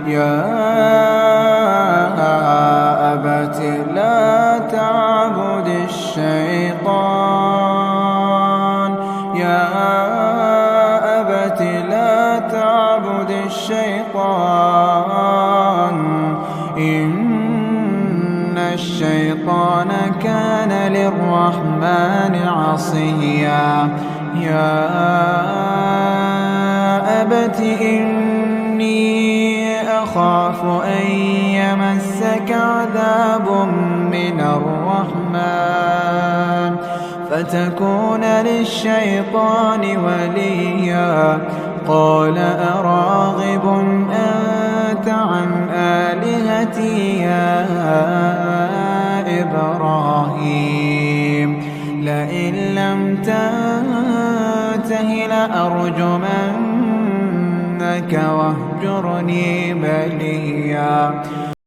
يا أبت لا تعبد الشيطان يا أبت لا تعبد الشيطان إن الشيطان كان للرحمن عصيا يا أبت إني أخاف أن يمسك عذاب من الرحمن فتكون للشيطان وليا قال أراغب أنت عن آلهتي يا إبراهيم لئن لم تنته لأرجمنك واهجرني مليا